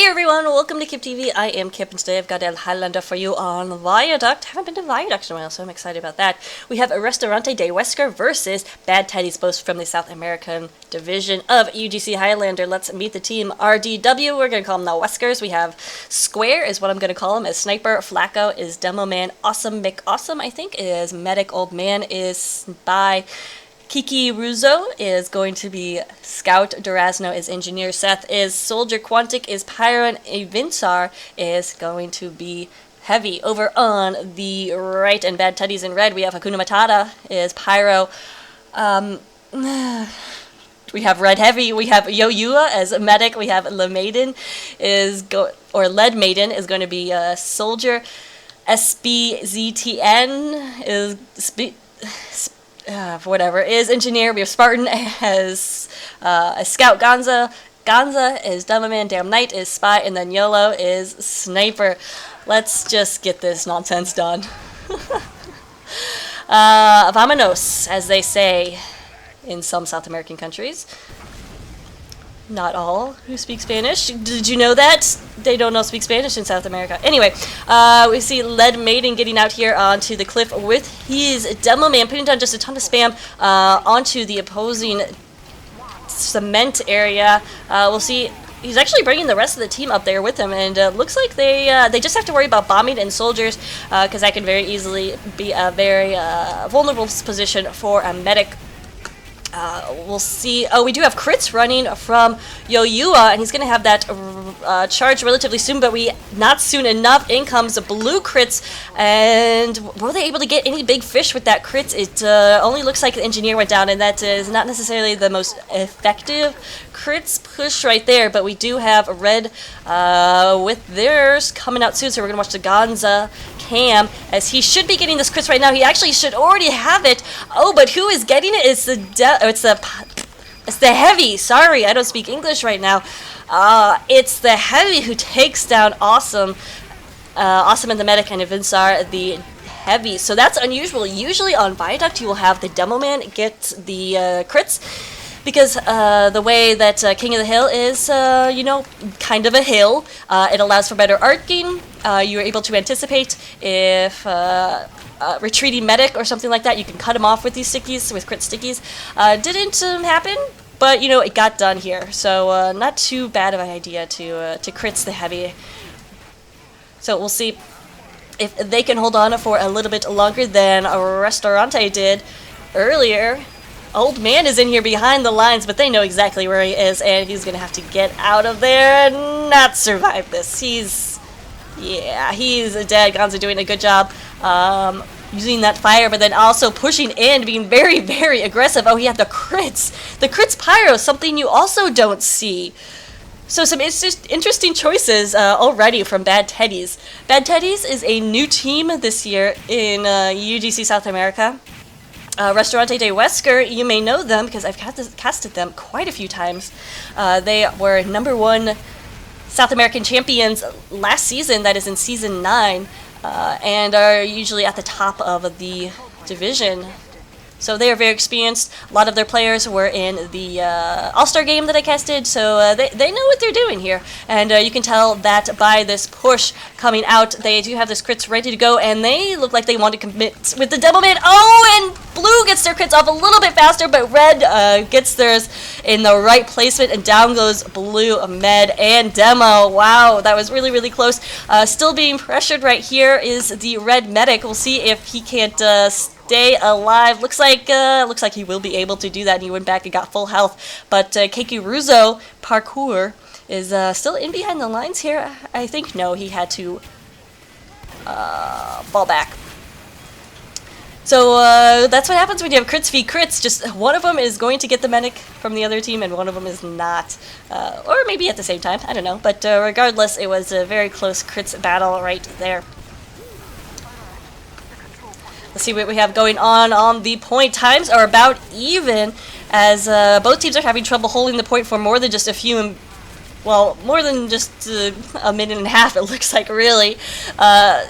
Hey everyone, welcome to Kip TV. I am Kip and today I've got American Highlander for you on Viaduct. Haven't been to Viaduct in a while, so I'm excited about that. We have Restaurante de Wesker versus Bad Teddies, both from the South American division of UGC Highlander. Let's meet the team. RDW, we're going to call them the Weskers. We have Square is what I'm going to call him as Sniper. Flacco is Demo Man. Awesome McAwesome, I think, is Medic. Old Man is Spy. Kiki Ruzo is going to be Scout, Durazno is Engineer, Seth is Soldier, Quantic is Pyro, and Avinsar is going to be Heavy. Over on the right, and Bad Teddies in red, we have Hakuna Matata is Pyro. We have Red Heavy, we have Yo-Yua as Medic, we have Lead Maiden is going to be Soldier. SBZTN is whatever is Engineer. We have Spartan as a Scout. Ganza is Demo Man. Damn Knight is Spy, and then YOLO is Sniper. Let's just get this nonsense done. Vámonos, as they say in some South American countries. Not all who speak Spanish. Did you know that? They don't know speak Spanish in South America. Anyway, we see Lead Maiden getting out here onto the cliff with his Demo Man, putting down just a ton of spam onto the opposing cement area. We'll see. He's actually bringing the rest of the team up there with him, and looks like they just have to worry about bombing and soldiers, because that can very easily be a very vulnerable position for a medic. We'll see. Oh, we do have crits running from Yo-Yua, and he's going to have that charge relatively soon, but not soon enough. In comes the blue crits, and were they able to get any big fish with that crits? It only looks like the Engineer went down, and that is not necessarily the most effective crits push right there, but we do have Red with theirs coming out soon, so we're going to watch the Ganza Cam, as he should be getting this crits right now. He actually should already have it. Oh, but who is getting it? It's the Heavy. Sorry, I don't speak English right now. It's the Heavy who takes down Awesome. Awesome and the Medic, and Avinsar the Heavy. So that's unusual. Usually on Viaduct you will have the Demo Man get the crits, because the way that King of the Hill is, kind of a hill, it allows for better arcing. You're able to anticipate if retreating medic or something like that. You can cut him off with these stickies, with crit stickies. Didn't happen, but it got done here. So not too bad of an idea to crits the Heavy. So we'll see if they can hold on for a little bit longer than Restaurante did earlier. Old Man is in here behind the lines, but they know exactly where he is, and he's going to have to get out of there and not survive this. He's dead. Gonza doing a good job using that fire, but then also pushing in, being very, very aggressive. Oh, he had the crits. The crits Pyro, something you also don't see. So some interesting choices already from Bad Teddies. Bad Teddies is a new team this year in UGC South America. Restaurante de Wesker, you may know them because I've casted them quite a few times. They were #1 South American champions last season, that is in Season 9, and are usually at the top of the division. So they are very experienced. A lot of their players were in the All-Star game that I casted, so they know what they're doing here. And you can tell that by this push coming out, they do have this crits ready to go, and they look like they want to commit with the Demo Man. Oh, and Blue gets their crits off a little bit faster, but Red gets theirs in the right placement, and down goes Blue, Med, and Demo. Wow, that was really, really close. Still being pressured right here is the Red Medic. We'll see if he can't stay alive. Looks like he will be able to do that, and he went back and got full health. But Keiki Ruzo Parkour is still in behind the lines here. I think no, he had to fall back. So that's what happens when you have crits v crits. Just one of them is going to get the medic from the other team, and one of them is not. Or maybe at the same time, I don't know. But regardless, it was a very close crits battle right there. Let's see what we have going on the point. Times are about even, as both teams are having trouble holding the point for more than just a few well, more than just a minute and a half, it looks like, really.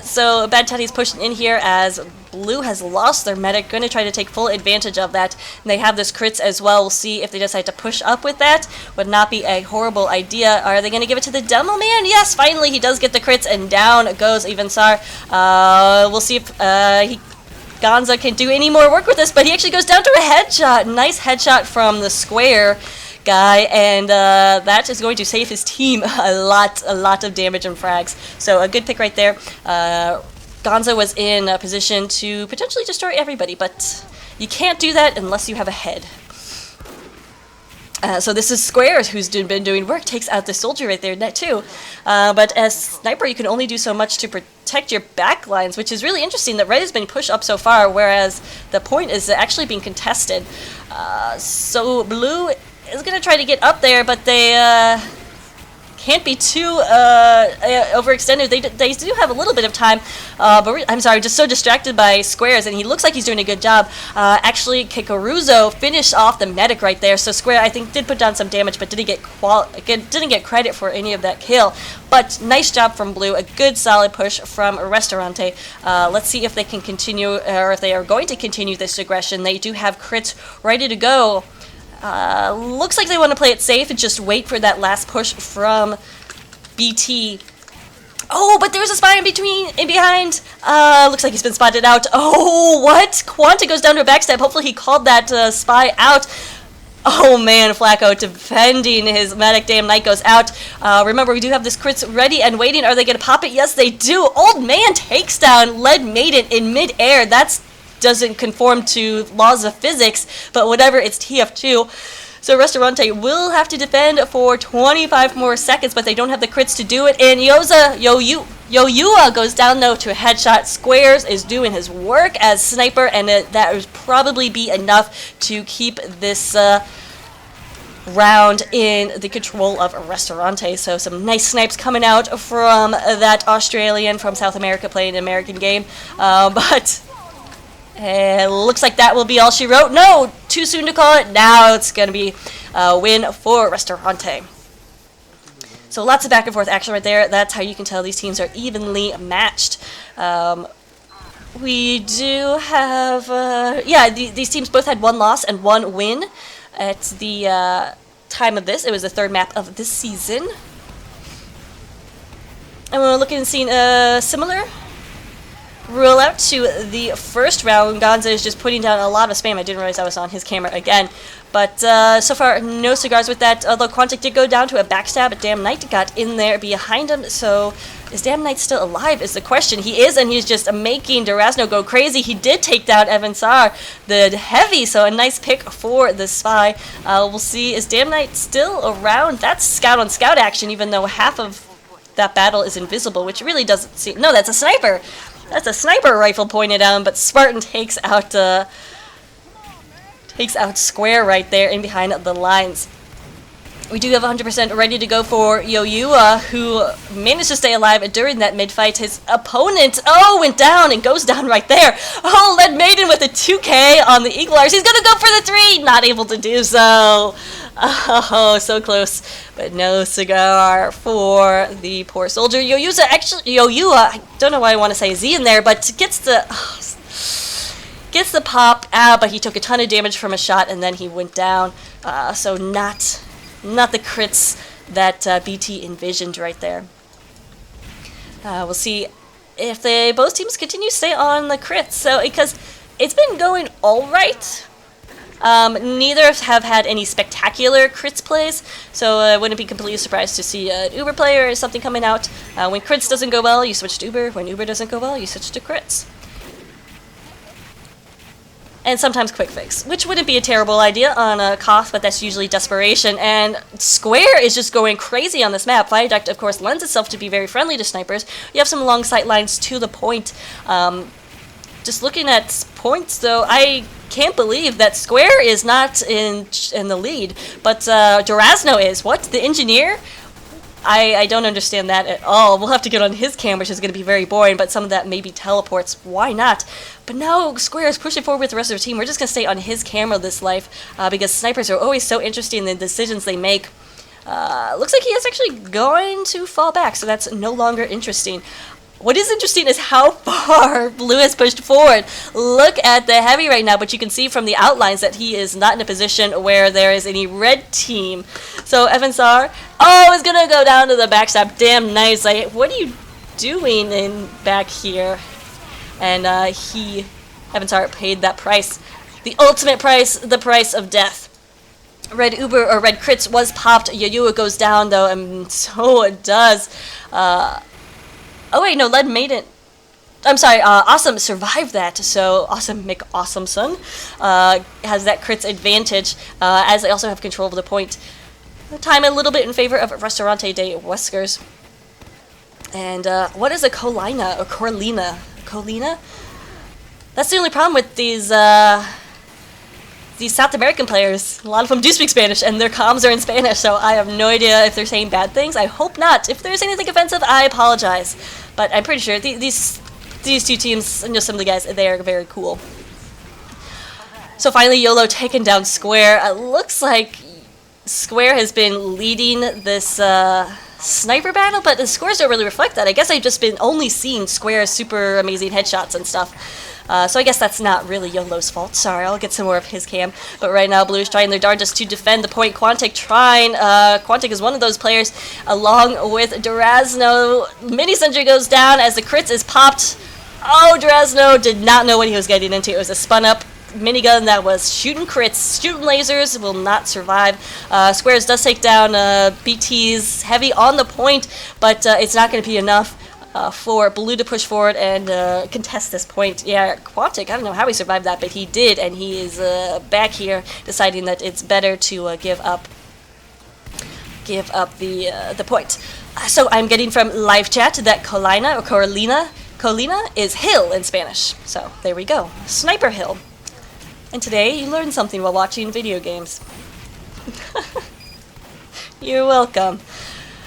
So Bad Teddies pushing in here as Blue has lost their medic. Going to try to take full advantage of that. And they have this crits as well. We'll see if they decide to push up with that. Would not be a horrible idea. Are they going to give it to the Demo Man? Yes, finally he does get the crits, and down goes Evensar. We'll see if Gonza can do any more work with this, but he actually goes down to a headshot. Nice headshot from the square guy, and that is going to save his team a lot of damage and frags. So a good pick right there. Gonza was in a position to potentially destroy everybody, but you can't do that unless you have a head. So this is Squares, who's been doing work, takes out the soldier right there, net too. But as Sniper, you can only do so much to protect your back lines, which is really interesting that Red has been pushed up so far, whereas the point is actually being contested. So Blue is going to try to get up there, but they can't be too overextended. They do have a little bit of time, but I'm sorry, just so distracted by Squares, and he looks like he's doing a good job. Actually, Kikaruzo finished off the medic right there, so Square, I think, did put down some damage, but didn't get credit for any of that kill. But nice job from Blue, a good solid push from Restaurante. Let's see if they can continue, or if they are going to continue this aggression. They do have crits ready to go. Looks like they want to play it safe and just wait for that last push from BT. Oh, but there's a spy in behind. Looks like he's been spotted out. Oh, what? Quanta goes down to a backstab. Hopefully he called that spy out. Oh man, Flacco defending his medic. Damn Knight goes out. Remember, we do have this crits ready and waiting. Are they going to pop it? Yes, they do. Old Man takes down Lead Maiden in midair. That's doesn't conform to laws of physics, but whatever, it's TF2. So Restaurante will have to defend for 25 more seconds, but they don't have the crits to do it. And Yoyua goes down though to a headshot. Squares is doing his work as Sniper, and that would probably be enough to keep this round in the control of Restaurante. So some nice snipes coming out from that Australian from South America playing an American game, but looks like that will be all she wrote. No, too soon to call it. Now it's going to be a win for Restaurante. So lots of back and forth action right there. That's how you can tell these teams are evenly matched. We do have, these teams both had one loss and one win at the time of this. It was the third map of this season. And we're looking and seeing similar roll out to the first round. Gonza is just putting down a lot of spam. I didn't realize I was on his camera again. But so far, no cigars with that. Although Quantic did go down to a backstab, Damn Knight got in there behind him. So is Damn Knight still alive is the question. He is, and he's just making Durazno go crazy. He did take down Evensar, the heavy, so a nice pick for the spy. We'll see, is Damn Knight still around? That's scout on scout action, even though half of that battle is invisible, which really doesn't seem... No, that's a sniper! That's a sniper rifle pointed down, but Spartan takes out Square right there in behind the lines. We do have 100% ready to go for Yoyua, who managed to stay alive during that mid-fight. His opponent, went down and goes down right there. Oh, Lead Maiden with a 2K on the Eaglars. He's going to go for the 3. Not able to do so. Oh, so close. But no cigar for the poor soldier. Yoyua, I don't know why I want to say Z in there, but gets the pop out, but he took a ton of damage from a shot, and then he went down. So not the crits that BT envisioned right there. We'll see if both teams continue to stay on the crits. So because it's been going all right. Neither have had any spectacular crits plays, so I wouldn't be completely surprised to see an Uber player or something coming out. When crits doesn't go well, you switch to Uber. When Uber doesn't go well, you switch to crits. And sometimes quick fix, which wouldn't be a terrible idea on a Koth, but that's usually desperation. And Square is just going crazy on this map. Viaduct, of course, lends itself to be very friendly to snipers. You have some long sight lines to the point. Just looking at points, though, I can't believe that Square is not in the lead, but Durazno is. What? The engineer? I don't understand that at all. We'll have to get on his cam, which is going to be very boring, but some of that maybe teleports. Why not? But now Square is pushing forward with the rest of the team. We're just going to stay on his camera this life, because snipers are always so interesting in the decisions they make. Looks like he is actually going to fall back, so that's no longer interesting. What is interesting is how far Blue has pushed forward. Look at the heavy right now, but you can see from the outlines that he is not in a position where there is any red team. So Evansar, is going to go down to the backstab. Damn nice. Like, what are you doing in back here? And Evansar paid that price. The ultimate price, the price of death. Red Uber, or Red Crits, was popped. Yayua goes down, though, and so it does. Oh wait, no, Lead made it. I'm sorry, Awesome survived that, so Awesome McAwesomeson has that crits advantage, as they also have control of the point. Time a little bit in favor of Restaurante de Weskers. And what is a Colina, or Corlina? Colina? That's the only problem with these South American players. A lot of them do speak Spanish, and their comms are in Spanish, so I have no idea if they're saying bad things. I hope not. If there's anything offensive, I apologize. But I'm pretty sure these two teams, and just some of the guys, they are very cool. So finally, YOLO taken down Square. Looks like Square has been leading this sniper battle, but the scores don't really reflect that. I guess I've just been only seeing Square's super amazing headshots and stuff. So I guess that's not really YOLO's fault. Sorry, I'll get some more of his cam. But right now, Blue is trying their darndest to defend the point. Quantic trying. Quantic is one of those players, along with Durazno. Mini Sentry goes down as the crits is popped. Oh, Durazno did not know what he was getting into. It was a spun-up minigun that was shooting crits, shooting lasers, will not survive. Squares does take down BT's heavy on the point, but it's not going to be enough for Blue to push forward and contest this point. Yeah, Quantic, I don't know how he survived that, but he did, and he is back here deciding that it's better to give up the point. So I'm getting from live chat that Colina, or Colina is hill in Spanish. So there we go. Sniper hill. And today you learned something while watching video games. You're welcome.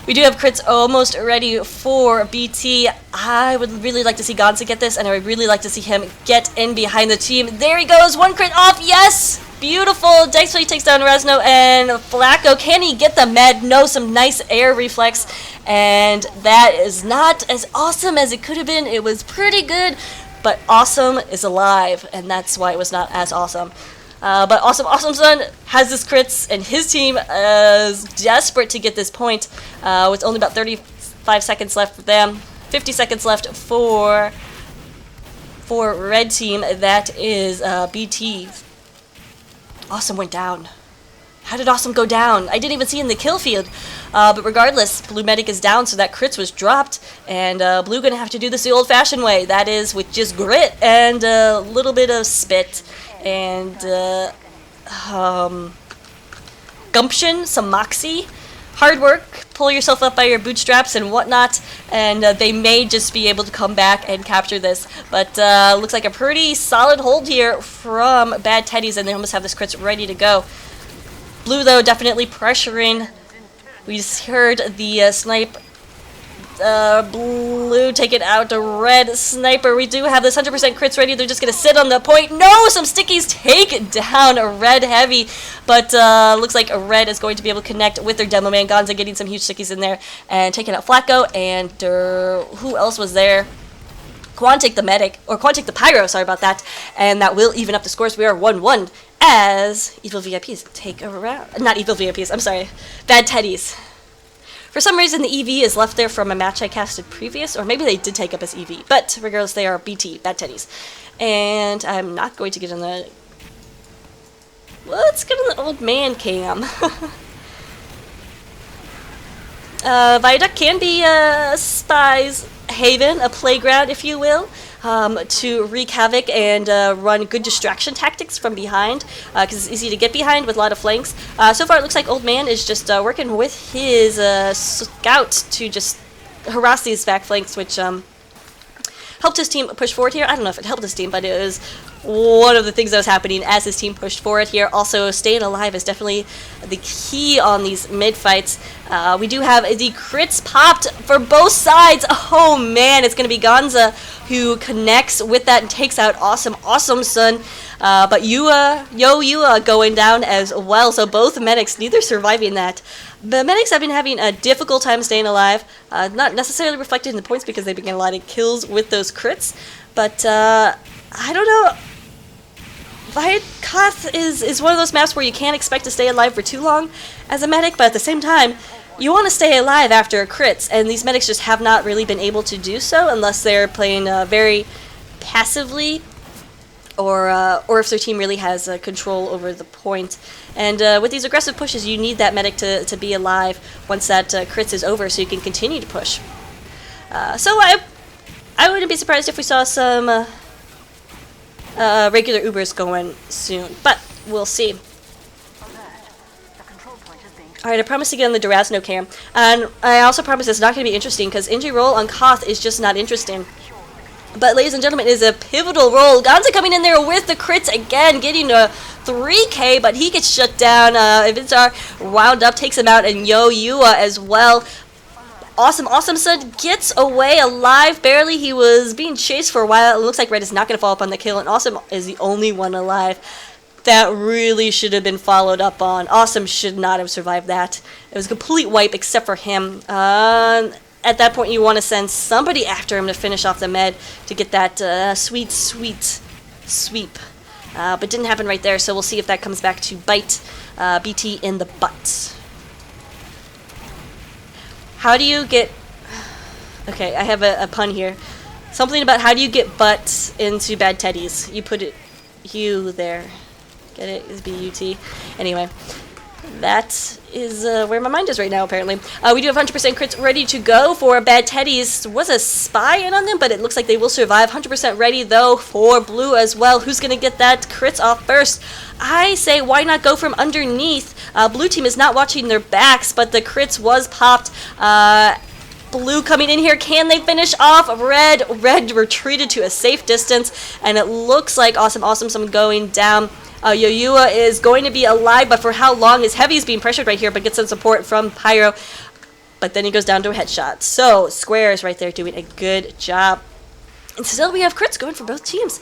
We do have crits almost ready for BT. I would really like to see Gonza get this, and I would really like to see him get in behind the team. There he goes, one crit off, yes! Beautiful, Dicely takes down Resno, and Flacco, can he get the med? No, some nice air reflex, and that is not as awesome as it could have been. It was pretty good, but Awesome is alive, and that's why it was not as awesome. But Awesome has his crits, and his team is desperate to get this point. With only about 35 seconds left for them, 50 seconds left for red team. That is BT. Awesome went down. How did Awesome go down? I didn't even see in the kill field. But regardless, Blue Medic is down, so that crits was dropped. And Blue gonna have to do this the old-fashioned way. That is with just grit and a little bit of spit. And gumption, some moxie, hard work, pull yourself up by your bootstraps and whatnot, and they may just be able to come back and capture this. But looks like a pretty solid hold here from Bad Teddies, and they almost have this crits ready to go. Blue, though, definitely pressuring. We just heard the snipe. Blue take it out to Red Sniper. We do have this 100% crits ready. They're just going to sit on the point. No! Some stickies take down a Red Heavy. But looks like a Red is going to be able to connect with their Demo Man. Gonza getting some huge stickies in there. And taking out Flacco. And who else was there? Quantic the Medic. Or Quantic the Pyro, sorry about that. And that will even up the scores. We are 1-1 as Evil VIPs take a round. Not Evil VIPs, I'm sorry. Bad Teddies. For some reason, the EV is left there from a match I casted previous, or maybe they did take up as EV. But regardless, they are BT, Bad Teddies. And I'm not going to get on the... Let's get on the old man cam. Viaduct can be a spy's haven, a playground, if you will, to wreak havoc and run good distraction tactics from behind, because it's easy to get behind with a lot of flanks. So far, it looks like Old Man is just working with his scout to just harass these back flanks, which helped his team push forward here. I don't know if it helped his team, but it was one of the things that was happening as his team pushed forward here. Also, staying alive is definitely the key on these mid-fights. We do have the crits popped for both sides. Oh man, it's going to be Gonza who connects with that and takes out Awesome Son. But Yua going down as well. So both medics, neither surviving that. The medics have been having a difficult time staying alive. Not necessarily reflected in the points because they've been getting a lot of kills with those crits. But I don't know. Viaduct is one of those maps where you can't expect to stay alive for too long as a medic, but at the same time, you want to stay alive after crits, and these medics just have not really been able to do so unless they're playing very passively, or if their team really has control over the point. And with these aggressive pushes, you need that medic to be alive once that crits is over, so you can continue to push. So I wouldn't be surprised if we saw some regular Ubers going soon, but we'll see. Alright, I promised to get on the Durazno cam, and I also promised it's not going to be interesting, because injury roll on Koth is just not interesting. But ladies and gentlemen, it is a pivotal roll. Gonza coming in there with the crits again, getting a 3k, but he gets shut down. Ivinsar wound up, takes him out, and Yua as well. Awesome Son gets away alive, barely. He was being chased for a while. It looks like Red is not going to follow up on the kill, and Awesome is the only one alive. That really should have been followed up on. Awesome should not have survived that. It was a complete wipe except for him. At that point, you want to send somebody after him to finish off the med to get that sweet sweep. But didn't happen right there, so we'll see if that comes back to bite BT in the butt. How do you get... Okay, I have a pun here. Something about how do you get butt into bad Teddies. You put it... You there. Get it? It's B-U-T. Anyway, that is where my mind is right now, apparently. We do have 100% crits ready to go for bad Teddies. There was a spy in on them, but it looks like they will survive. 100% ready, though, for blue as well. Who's going to get that crits off first? I say, why not go from underneath? Blue team is not watching their backs, but the crits was popped. Blue coming in here. Can they finish off Red? Red retreated to a safe distance, and it looks like Awesome Son going down. Yoyua is going to be alive, but for how long? His heavy is being pressured right here, but gets some support from Pyro. But then he goes down to a headshot. So, Square is right there doing a good job. And still we have crits going for both teams.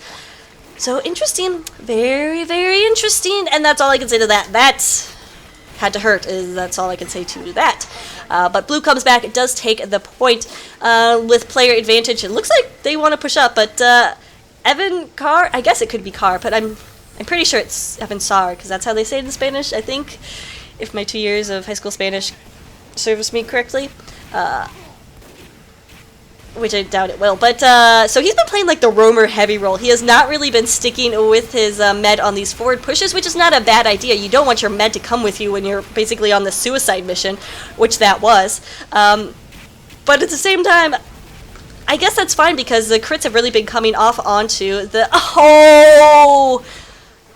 So, interesting. Very, very interesting. And that's all I can say to that. That had to hurt. That's all I can say to that. But Blue comes back. It does take the point with player advantage. It looks like they want to push up, but Evan Carr, I guess it could be Carr, but I'm pretty sure it's Evan Sar, because that's how they say it in Spanish, I think, if my 2 years of high school Spanish serves me correctly. Which I doubt it will. But, so he's been playing like the roamer heavy role. He has not really been sticking with his med on these forward pushes, which is not a bad idea. You don't want your med to come with you when you're basically on the suicide mission, which that was. But at the same time, I guess that's fine, because the crits have really been coming off onto the... Oh,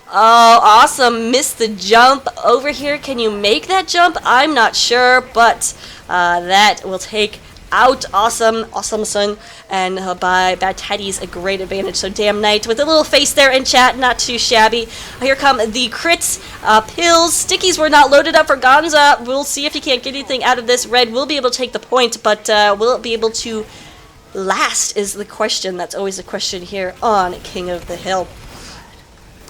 Awesome missed the jump over here. Can you make that jump? I'm not sure, but that will take out Awesome Son, and by bad Teddies a great advantage. So Damn Knight with a little face there in chat, not too shabby. Here come the crits. Pills, stickies were not loaded up for Gonza. We'll see if he can't get anything out of this. Red will be able to take the point, but will it be able to last is the question. That's always a question here on King of the Hill.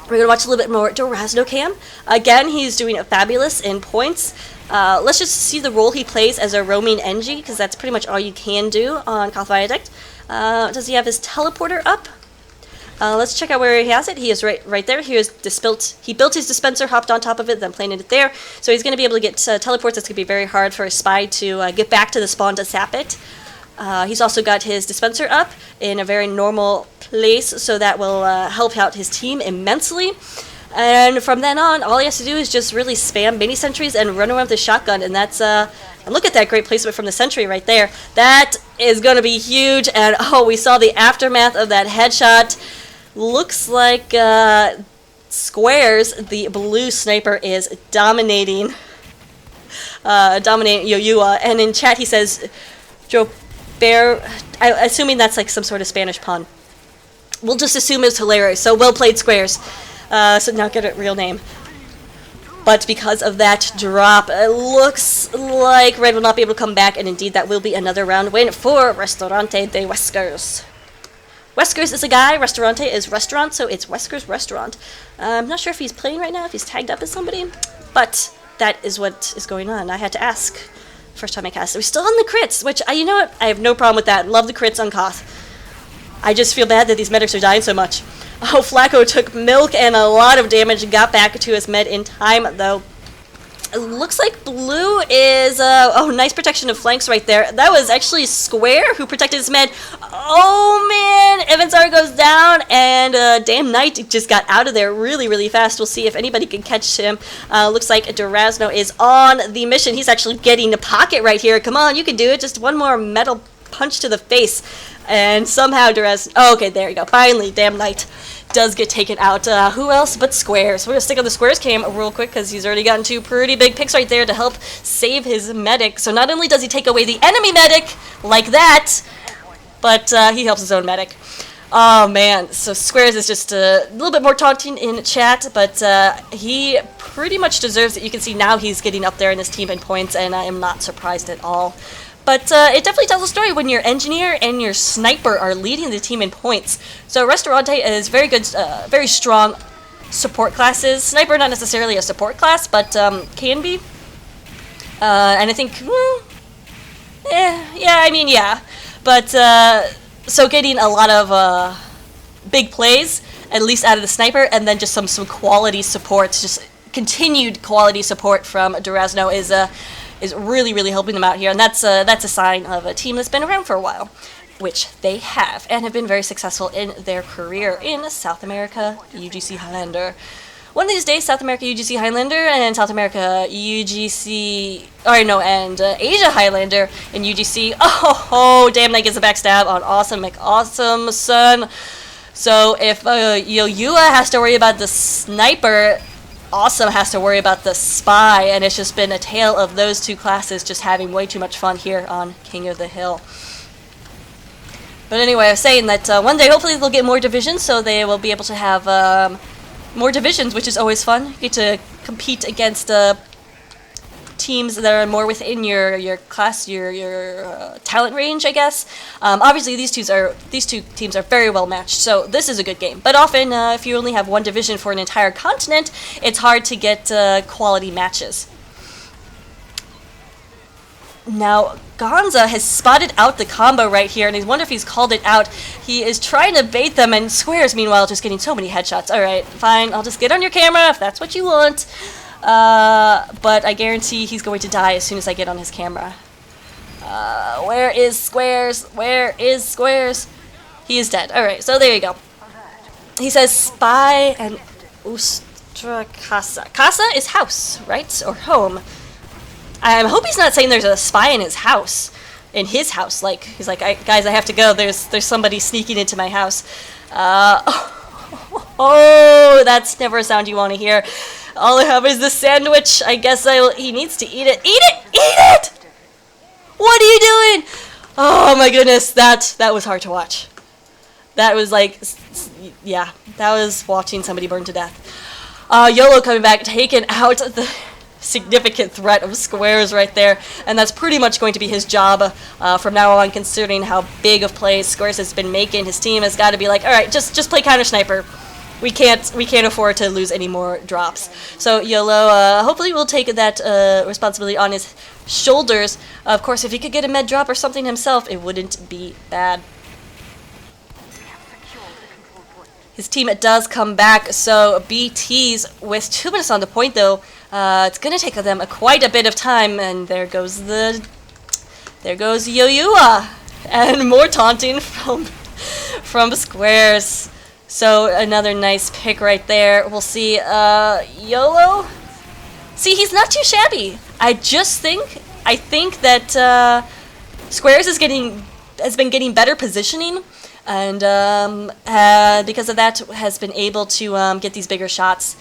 We're going to watch a little bit more Durazno Cam. Again, he's doing fabulous in points. Let's just see the role he plays as a roaming NG, because that's pretty much all you can do on Koth Viaduct. Does he have his teleporter up? Let's check out where he has it. He is right there. He built his dispenser, hopped on top of it, then planted it there. So he's going to be able to get teleports. It's going to be very hard for a spy to get back to the spawn to sap it. He's also got his dispenser up in a very normal place, so that will help out his team immensely. And from then on, all he has to do is just really spam mini sentries and run around with the shotgun, and that's and look at that great placement from the sentry right there. That is going to be huge. And oh, we saw the aftermath of that headshot. Looks like Squares, the blue sniper, is dominating Yoyua. And in chat he says Joe Bear, assuming that's like some sort of Spanish pun. We'll just assume it's hilarious. So well played, Squares. So now get a real name. But because of that drop, it looks like Red will not be able to come back, and indeed that will be another round win for Restaurante de Weskers. Weskers is a guy, Restaurante is restaurant, so it's Wesker's restaurant. I'm not sure if he's playing right now, if he's tagged up as somebody, but that is what is going on. I had to ask first time I cast. We're still on the crits, which, you know what, I have no problem with that. Love the crits on Koth. I just feel bad that these medics are dying so much. Oh, Flacco took milk and a lot of damage and got back to his med in time, though. It looks like blue is, oh, nice protection of flanks right there. That was actually Square who protected his med. Oh, man, Evansar goes down, and damn Knight just got out of there really, really fast. We'll see if anybody can catch him. Looks like Durazno is on the mission. He's actually getting the pocket right here. Come on, you can do it. Just one more metal punch to the face. And somehow Durazno, oh, okay, there you go. Finally, damn Knight does get taken out. Who else but Squares? We're going to stick on the Squares cam real quick because he's already gotten 2 pretty big picks right there to help save his medic. So not only does he take away the enemy medic like that, but he helps his own medic. Oh, man. So Squares is just a little bit more taunting in chat, but he pretty much deserves it. You can see now he's getting up there in his team in points, and I am not surprised at all. But it definitely tells a story when your engineer and your sniper are leading the team in points. So Restaurante is very good, very strong support classes. Sniper not necessarily a support class, but can be. And I think, yeah. But so getting a lot of big plays, at least out of the sniper, and then just some quality support, just continued quality support from Durazno is really, really helping them out here, and that's a sign of a team that's been around for a while, which they have, and have been very successful in their career in South America UGC Highlander. One of these days, South America UGC Highlander and South America UGC, and Asia Highlander in UGC. Oh, damn, that gets a backstab on Awesome McAwesome, son. So if Yoyua has to worry about the sniper, Awesome has to worry about the spy, and it's just been a tale of those two classes just having way too much fun here on King of the Hill. But anyway, I was saying that one day hopefully they'll get more divisions, so they will be able to have more divisions, which is always fun. You get to compete against teams that are more within your class, your talent range, I guess. Obviously, these two teams are very well matched, so this is a good game. But often, if you only have one division for an entire continent, it's hard to get quality matches. Now, Gonza has spotted out the combo right here, and I wonder if he's called it out. He is trying to bait them, and Squares, meanwhile, just getting so many headshots. Alright, fine, I'll just get on your camera if that's what you want. But I guarantee he's going to die as soon as I get on his camera. Where is Squares? Where is Squares? He is dead. Alright, so there you go. He says spy and ustra casa. Casa is house, right? Or home. I hope he's not saying there's a spy in his house. In his house. Like, he's like, guys, I have to go. There's somebody sneaking into my house. Oh, that's never a sound you want to hear. All I have is the sandwich. I guess he needs to eat it. Eat it! Eat it! What are you doing? Oh my goodness, that was hard to watch. That was like, yeah, that was watching somebody burn to death. YOLO coming back, taking out the significant threat of Squares right there, and that's pretty much going to be his job from now on, considering how big of plays Squares has been making. His team has got to be like, all right, just play counter sniper. We can't afford to lose any more drops. So YOLO hopefully will take that responsibility on his shoulders. Of course, if he could get a med drop or something himself, it wouldn't be bad. His team does come back, so BTs with 2 minutes on the point, though. It's going to take them quite a bit of time, and there goes Yoyua, and more taunting from Squares. So another nice pick right there. We'll see YOLO. See, he's not too shabby. I think that Squares has been getting better positioning, and because of that has been able to get these bigger shots.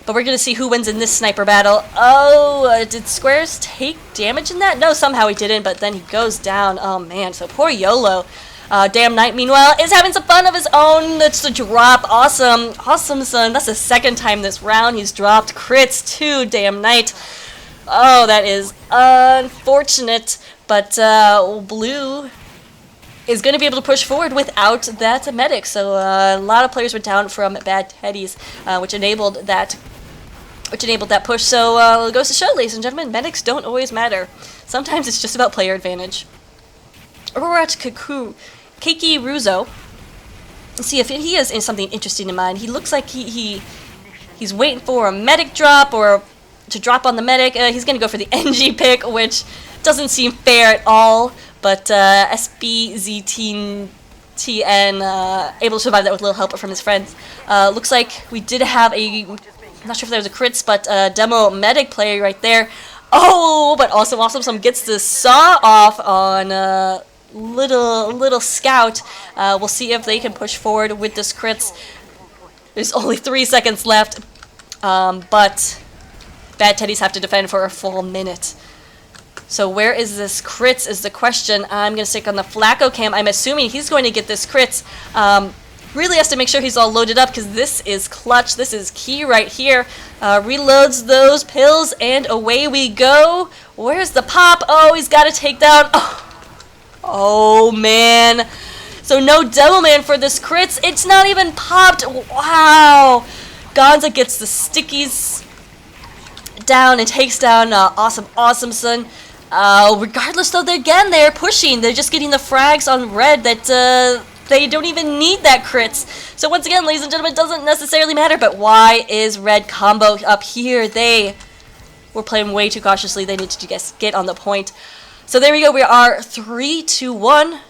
But we're going to see who wins in this sniper battle. Oh, did Squares take damage in that? No, somehow he didn't, but then he goes down. Oh, man, so poor YOLO. Damn Knight, meanwhile, is having some fun of his own. That's the drop. Awesome. Awesome, son. That's the second time this round he's dropped crits to Damn Knight. Oh, that is unfortunate. But Blue is going to be able to push forward without that medic. So a lot of players were down from bad Teddies, which enabled that push. So it goes to show, ladies and gentlemen, medics don't always matter. Sometimes it's just about player advantage. We're at Keiki Ruzo. Let's see if he has something interesting in mind. He looks like he's waiting for a medic drop or to drop on the medic. He's going to go for the NG pick, which doesn't seem fair at all. But SBZTN able to survive that with a little help from his friends. Looks like we did have I'm not sure if there was a crits, but demo medic player right there. Oh, but awesome. Some gets the saw off on little scout. We'll see if they can push forward with this crits. There's only 3 seconds left, but bad Teddies have to defend for a full minute. So where is this crits is the question. I'm going to stick on the Flacco cam. I'm assuming he's going to get this crits. Really has to make sure he's all loaded up because this is clutch. This is key right here. Reloads those pills and away we go. Where's the pop? Oh, he's got to take down. Oh, man. So no Devil Man for this crits. It's not even popped. Wow. Gonza gets the stickies down and takes down awesome son. Regardless though, they're pushing. They're just getting the frags on red that they don't even need that crits. So once again, ladies and gentlemen, it doesn't necessarily matter. But why is red combo up here? They were playing way too cautiously. They need to get on the point. So there we go. We are 3-2-1.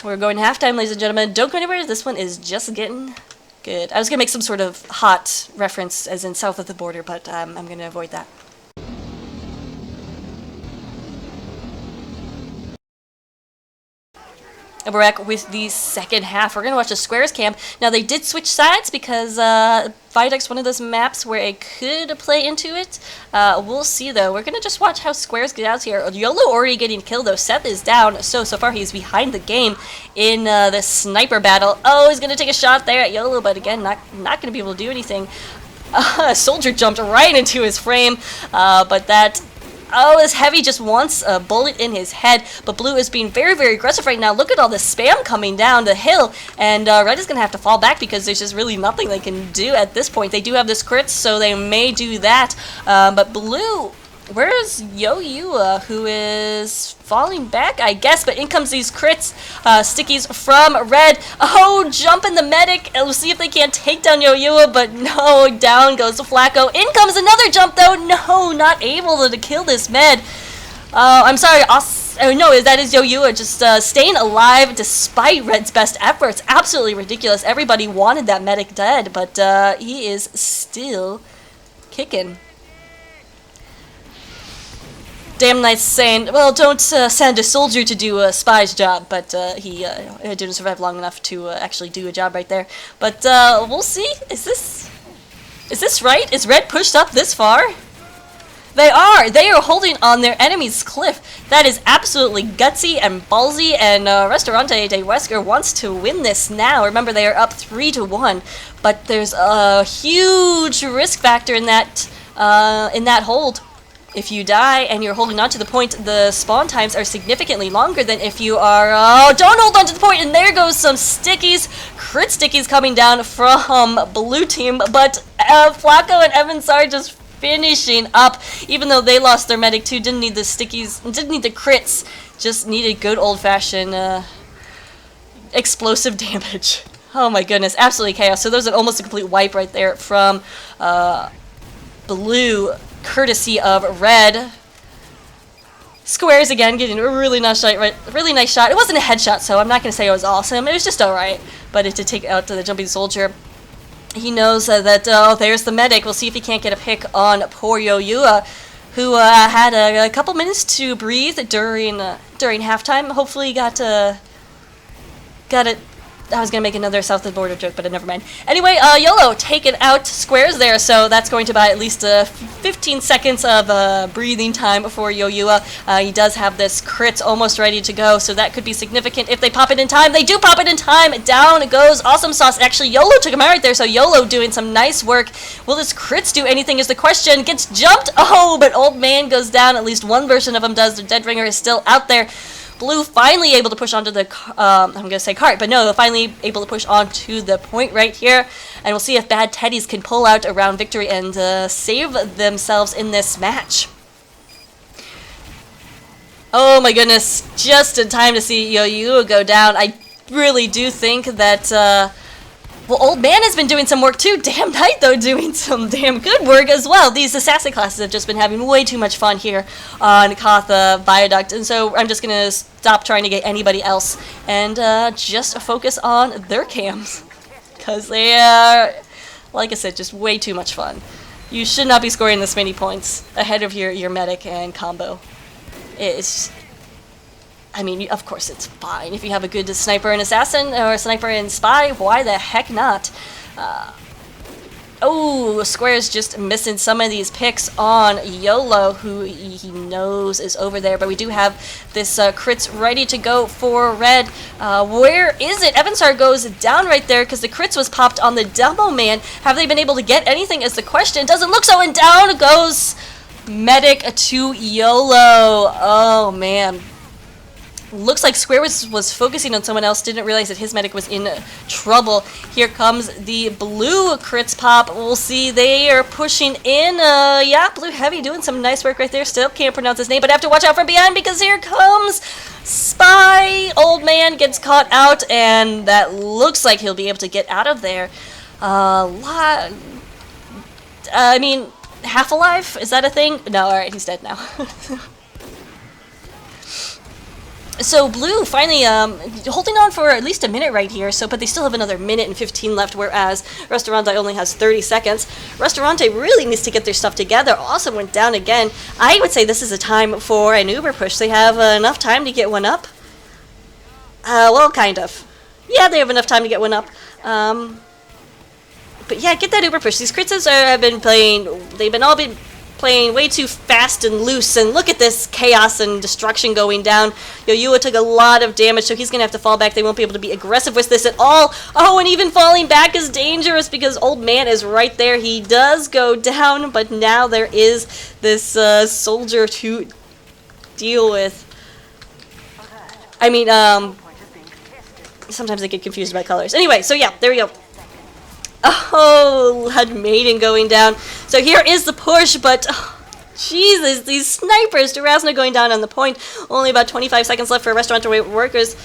We're going halftime, ladies and gentlemen. Don't go anywhere. This one is just getting good. I was going to make some sort of hot reference as in south of the border, but I'm going to avoid that. And we're back with the second half. We're going to watch the Squares camp. Now, they did switch sides because Viaduct's one of those maps where it could play into it. We'll see, though. We're going to just watch how Squares get out here. YOLO already getting killed, though. Seth is down. So far, he's behind the game in the sniper battle. Oh, he's going to take a shot there at YOLO, but again, not going to be able to do anything. A soldier jumped right into his frame, but that... Oh, this Heavy just wants a bullet in his head, but Blue is being very aggressive right now. Look at all this spam coming down the hill, and Red is going to have to fall back because there's just really nothing they can do at this point. They do have this crits, so they may do that, but Blue... Where's Yo-Yua, who is falling back, I guess, but in comes these crits, stickies from Red. Oh, jump in the medic. We'll see if they can't take down Yo-Yua, but no, down goes Flacco. In comes another jump, though. No, not able to kill this med. I'm sorry, no, that is Yo-Yua just staying alive despite Red's best efforts. Absolutely ridiculous. Everybody wanted that medic dead, but he is still kicking. Damn Knight's saying, well, don't send a soldier to do a spy's job, but he didn't survive long enough to actually do a job right there. But we'll see. Is this right? Is Red pushed up this far? They are holding on their enemy's cliff. That is absolutely gutsy and ballsy, and Restaurante de Wesker wants to win this now. Remember, they are up 3-1, but there's a huge risk factor in that hold. If you die and you're holding on to the point, the spawn times are significantly longer than if you are... Oh, don't hold on to the point, and there goes some stickies. Crit stickies coming down from Blue Team, but Flacco and Evans are just finishing up. Even though they lost their medic too, didn't need the stickies, didn't need the crits, just needed good old-fashioned explosive damage. Oh my goodness, absolutely chaos. So there's almost a complete wipe right there from Blue, courtesy of Red. Squares again getting a really nice shot. Really nice shot. It wasn't a headshot, so I'm not going to say it was awesome. It was just alright. But to take out the jumping soldier, he knows that, oh, there's the medic. We'll see if he can't get a pick on poor Yo-Yua, who had a couple minutes to breathe during halftime. Hopefully got it I was gonna make another south of the border joke, but never mind. Anyway, YOLO taking out squares there, so that's going to buy at least 15 seconds of breathing time for Yoyua. He does have this crit almost ready to go, so that could be significant if they pop it in time. They do pop it in time. Down goes Awesome Sauce. Actually, YOLO took him out right there, so YOLO doing some nice work. Will his crits do anything is the question. Gets jumped. Oh, but Old Man goes down. At least one version of him does. The Dead Ringer is still out there. Blue finally able to push onto the, I'm going to say cart, but no, finally able to push onto the point right here. And we'll see if Bad Teddies can pull out a round victory and save themselves in this match. Oh my goodness, just in time to see Yoyua go down. I really do think that, well, Old Man has been doing some work too. Damn Knight, though, doing some damn good work as well. These assassin classes have just been having way too much fun here on Katha Viaduct, and so I'm just going to stop trying to get anybody else and just focus on their cams. Because they are, like I said, just way too much fun. You should not be scoring this many points ahead of your medic and combo. It's... I mean, of course it's fine. If you have a good sniper and assassin, or sniper and spy, why the heck not? Oh, Square's just missing some of these picks on YOLO, who he knows is over there. But we do have this crits ready to go for Red. Where is it? Evansar goes down right there because the crits was popped on the Demo Man. Have they been able to get anything is the question. Doesn't look so, and down goes Medic to YOLO. Oh, man. Looks like Square was focusing on someone else, didn't realize that his medic was in trouble. Here comes the Blue crits pop. We'll see they are pushing in. Yeah, Blue Heavy doing some nice work right there. Still can't pronounce his name, but have to watch out from behind because here comes Spy. Old Man gets caught out, and that looks like he'll be able to get out of there. I mean, half alive? Is that a thing? No, alright, he's dead now. So Blue finally holding on for at least a minute right here, but they still have another minute and 15 left, whereas Restaurante only has 30 seconds. Restaurante really needs to get their stuff together. Also went down again. I would say this is a time for an Uber push. They have enough time to get one up. Well, kind of. Yeah, they have enough time to get one up. But yeah, get that Uber push. These crits have been playing, all been playing way too fast and loose, and look at this chaos and destruction going down. Yoyua took a lot of damage, so he's going to have to fall back. They won't be able to be aggressive with this at all. Oh, and even falling back is dangerous because Old Man is right there. He does go down, but now there is this soldier to deal with. I mean, sometimes I get confused by colors. Anyway, so yeah, there we go. Oh, Lead Maiden going down. So here is the push, but Jesus, these snipers. Durazno going down on the point. Only about 25 seconds left for Restaurant Weskers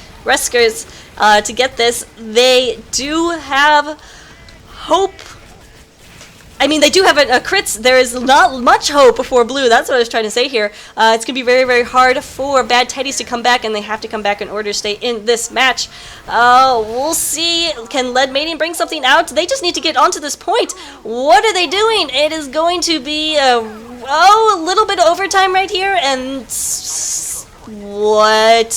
to get this. They do have hope. I mean, they do have a crits. There is not much hope for Blue. That's what I was trying to say here. It's going to be very, very hard for Bad Teddies to come back, and they have to come back in order to stay in this match. We'll see. Can Lead Maiden bring something out? They just need to get onto this point. What are they doing? It is going to be a little bit of overtime right here, and what?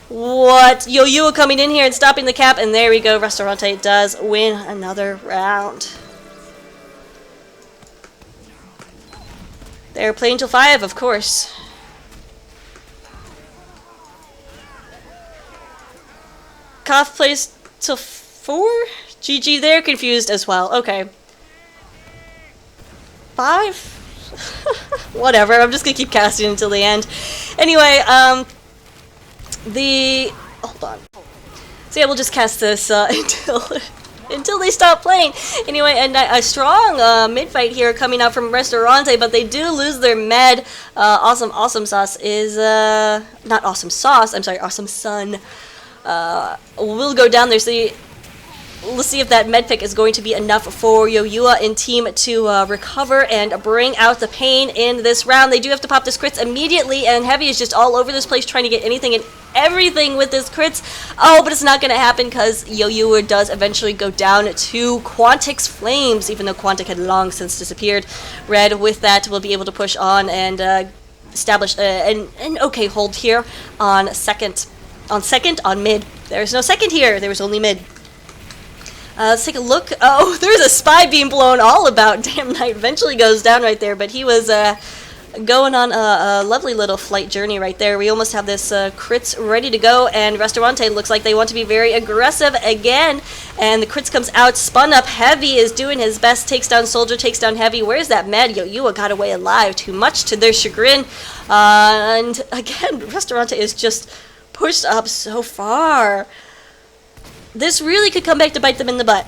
Yoyua coming in here and stopping the cap, and there we go. Restaurante does win another round. They're playing till 5, of course. Koth plays till 4? GG, they're confused as well. Okay. 5? Whatever, I'm just gonna keep casting until the end. Anyway, hold on. So yeah, we'll just cast this until they stop playing. Anyway, and a strong mid-fight here coming out from Restaurante, but they do lose their med. Awesome Sauce is, not Awesome Sauce, I'm sorry, Awesome Sun. Will go down there, so let's see if that med pick is going to be enough for Yoyua and team to recover and bring out the pain in this round. They do have to pop this crits immediately, and Heavy is just all over this place trying to get anything and everything with this crits. Oh, but it's not going to happen because Yoyua does eventually go down to Quantic's Flames, even though Quantic had long since disappeared. Red, with that, will be able to push on and establish an okay hold here on second. On mid. There's no second here. There was only mid. Let's take a look. Oh, there's a spy being blown all about. Damn Knight eventually goes down right there, but he was going on a lovely little flight journey right there. We almost have this crits ready to go, and Restaurante looks like they want to be very aggressive again. And the crits comes out, spun up. Heavy is doing his best, takes down Soldier, takes down Heavy. Where's that Mad Yo-Yua? Got away alive, too much to their chagrin. And again, Restaurante is just pushed up so far. This really could come back to bite them in the butt.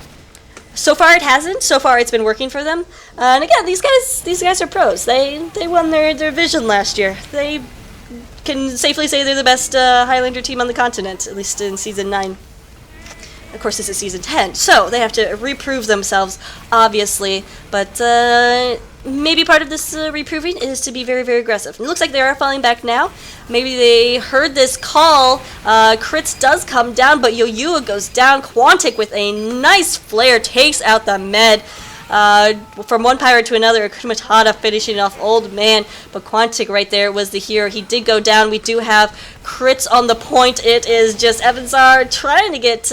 So far it hasn't. So far it's been working for them. And again, these guys are pros. They won their division last year. They can safely say they're the best Highlander team on the continent, at least in Season 9. Of course, this is Season 10, so they have to reprove themselves, obviously. But maybe part of this reproving is to be very, very aggressive. It looks like they are falling back now. Maybe they heard this call. Crits does come down, but Yo-Yua goes down. Quantic with a nice flare takes out the med. From one pirate to another, Kumatada finishing off Old Man, but Quantic right there was the hero. He did go down. We do have crits on the point. It is just Evansar trying to get,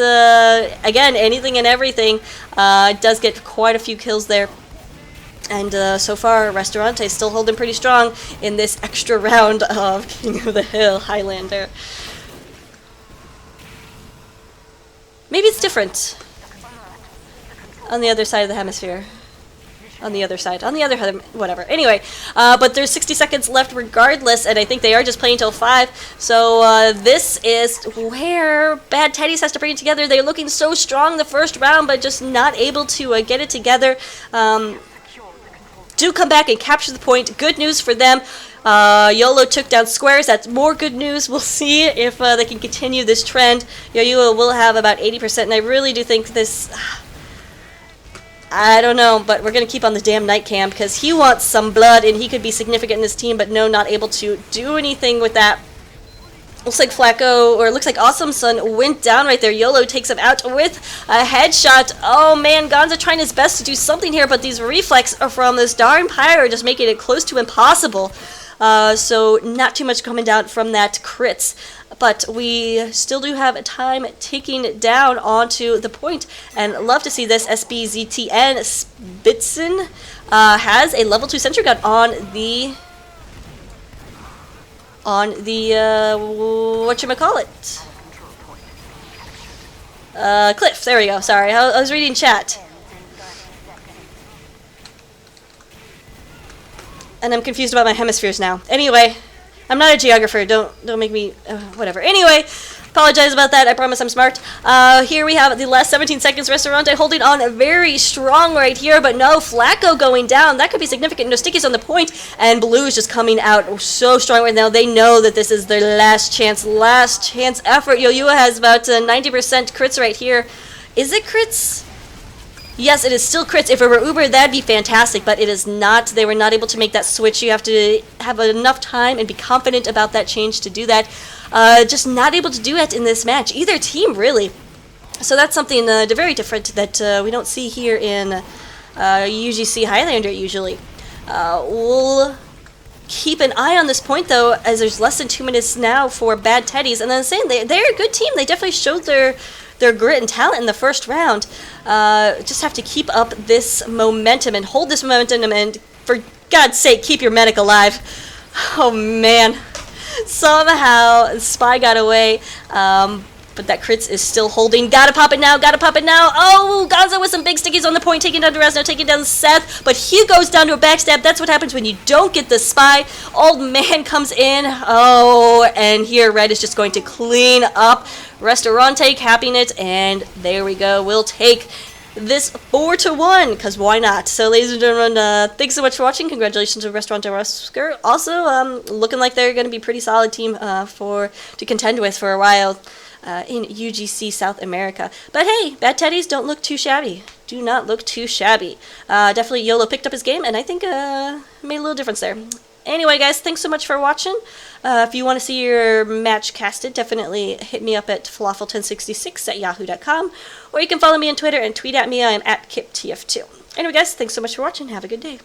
again, anything and everything. Does get quite a few kills there. And so far, Restaurante is still holding pretty strong in this extra round of King of the Hill Highlander. Maybe it's different on the other side of the hemisphere. On the other side. On the other, whatever. Anyway, but there's 60 seconds left regardless, and I think they are just playing till 5. So this is where Bad Teddies has to bring it together. They're looking so strong the first round, but just not able to get it together. Do come back and capture the point. Good news for them. YOLO took down Squares. That's more good news. We'll see if they can continue this trend. Yo-Yua will have about 80%, and I really do think this... I don't know, but we're going to keep on the damn Night Cam because he wants some blood, and he could be significant in this team, but no, not able to do anything with that. Looks like Flacco, or looks like Awesome Son went down right there. YOLO takes him out with a headshot. Oh man, Gonza trying his best to do something here, but these reflex from this darn pyre just making it close to impossible. So not too much coming down from that crits. But we still do have time ticking down onto the point. And love to see this. SBZTN Spitzen has a level 2 sentry gun on the whatchamacallit? Cliff, there we go, sorry, I was reading chat. And I'm confused about my hemispheres now. Anyway, I'm not a geographer, don't make me, whatever. Anyway, apologize about that, I promise I'm smart. Here we have the last 17 seconds. Restaurante holding on very strong right here, but no, Flacco going down. That could be significant. No stickies on the point, and Blue is just coming out so strong right now. They know that this is their last chance effort. Yo-Yua has about 90% crits right here. Is it crits? Yes, it is still crits. If it were Uber, that'd be fantastic, but it is not. They were not able to make that switch. You have to have enough time and be confident about that change to do that. Just not able to do it in this match. Either team, really. So that's something very different that we don't see here in UGC Highlander usually. We'll keep an eye on this point, though, as there's less than 2 minutes now for Bad Teddies. And then saying they're a good team. They definitely showed their grit and talent in the first round. Just have to keep up this momentum and hold this momentum, and for God's sake, keep your medic alive. Oh man, somehow Spy got away, but that crits is still holding. Gotta pop it now, gotta pop it now. Oh, Gonzo with some big stickies on the point, taking down Durazno, taking down Seth, but he goes down to a backstab. That's what happens when you don't get the Spy. Old Man comes in. Oh, and here Red is just going to clean up. Restaurante capping it, and there we go. We'll take this 4-1, because why not? So, ladies and gentlemen, thanks so much for watching. Congratulations to Restaurante de Wesker. Also, looking like they're going to be a pretty solid team to contend with for a while in UGC South America. But hey, Bad Teddies don't look too shabby. Do not look too shabby. Definitely YOLO picked up his game, and I think made a little difference there. Anyway, guys, thanks so much for watching. If you want to see your match casted, definitely hit me up at falafel1066@yahoo.com, or you can follow me on Twitter and tweet at me. I am at KipTF2. Anyway, guys, thanks so much for watching. Have a good day.